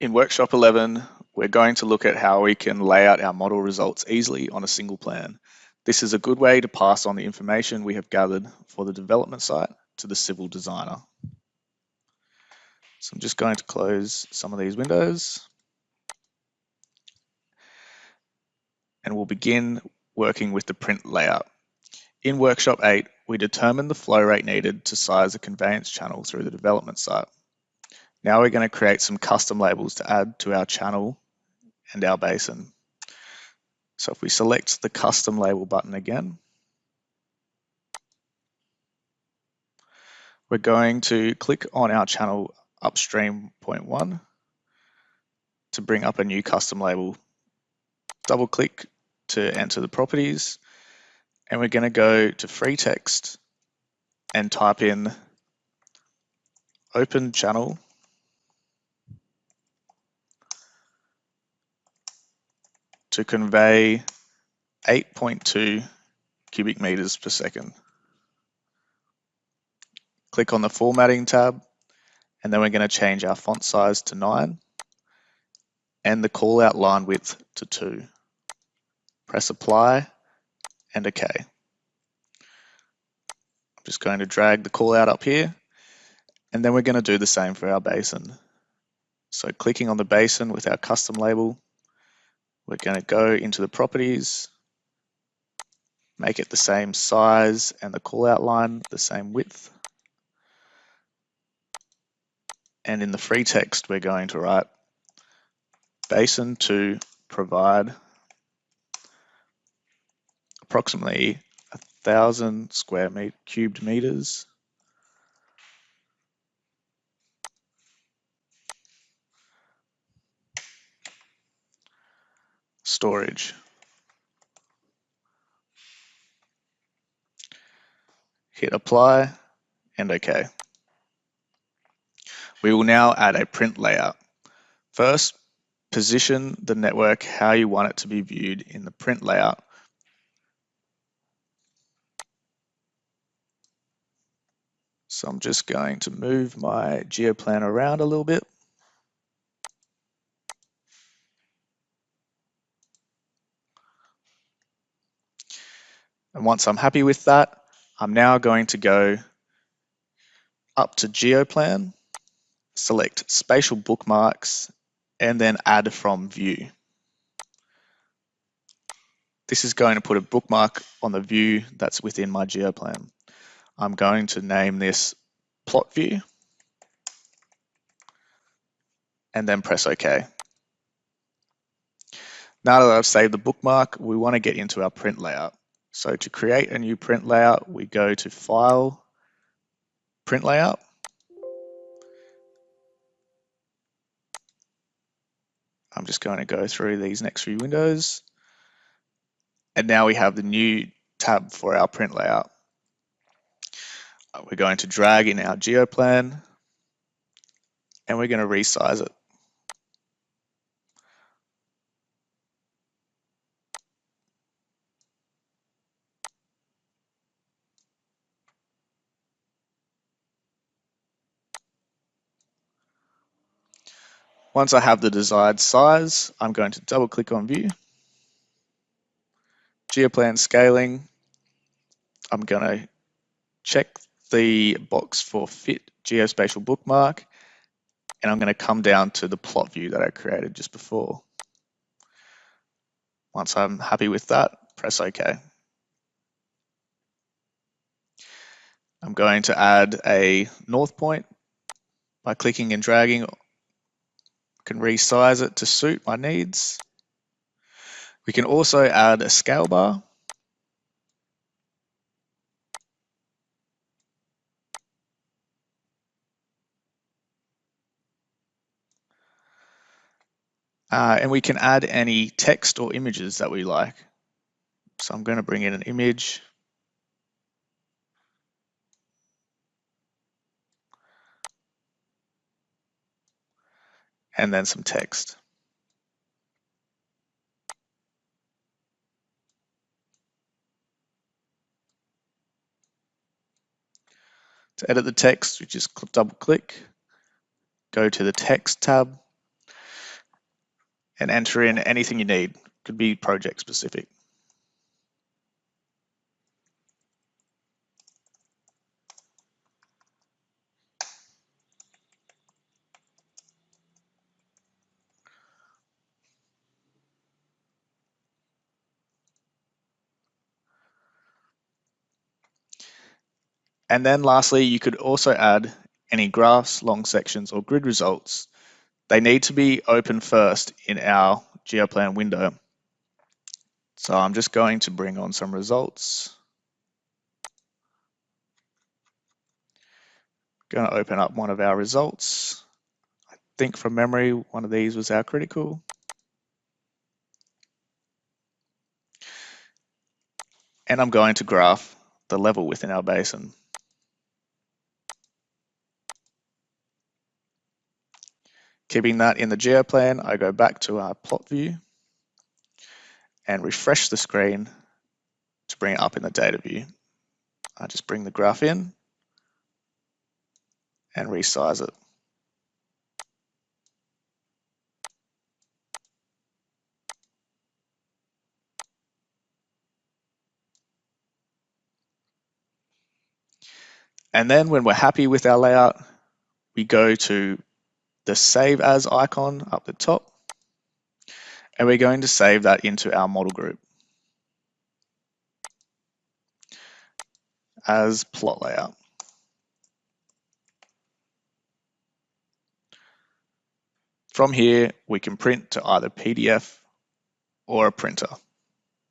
In workshop 11, we're going to look at how we can lay out our model results easily on a single plan. This is a good way to pass on the information we have gathered for the development site to the civil designer. So I'm just going to close some of these windows and we'll begin working with the print layout. In workshop 8, we determined the flow rate needed to size a conveyance channel through the development site. Now we're going to create some custom labels to add to our channel and our basin. So if we select the custom label button again, we're going to click on our channel upstream 0.1 to bring up a new custom label. Double click to enter the properties, and we're going to go to free text and type in open channel to convey 8.2 cubic meters per second. Click on the formatting tab, and then we're going to change our font size to 9 and the call out line width to 2. Press apply and OK. I'm just going to drag the call out up here, and then we're going to do the same for our basin. So clicking on the basin with our custom label, we're going to go into the properties, make it the same size and the call out line the same width. And in the free text, we're going to write basin to provide approximately 1,000 cubic meters storage. Hit apply and OK. We will now add a print layout. First, position the network how you want it to be viewed in the print layout. So I'm just going to move my geoplan around a little bit. And once I'm happy with that, I'm now going to go up to geoplan, select spatial bookmarks, and then add from view. This is going to put a bookmark on the view that's within my geoplan. I'm going to name this plot view and then press OK. Now that I've saved the bookmark, we want to get into our print layout. So to create a new print layout, we go to File, Print Layout. I'm just going to go through these next few windows. And now we have the new tab for our print layout. We're going to drag in our geoplan and we're going to resize it. Once I have the desired size, I'm going to double click on view, geoplan scaling. I'm going to check the box for fit geospatial bookmark, and I'm going to come down to the plot view that I created just before. Once I'm happy with that, press OK. I'm going to add a north point by clicking and dragging. I can resize it to suit my needs. We can also add a scale bar. And we can add any text or images that we like. So I'm going to bring in an image. And then some text. To edit the text, we just double click, go to the text tab, and enter in anything you need. Could be project specific. And then lastly, you could also add any graphs, long sections, or grid results. They need to be open first in our GeoPlan window. So I'm just going to bring on some results. Going to open up one of our results. I think from memory, one of these was our critical. And I'm going to graph the level within our basin. Keeping that in the GeoPlan, I go back to our plot view and refresh the screen to bring it up in the data view. I just bring the graph in and resize it. And then when we're happy with our layout, we go to the Save As icon up the top, and we're going to save that into our model group as plot layout. From here, we can print to either PDF or a printer.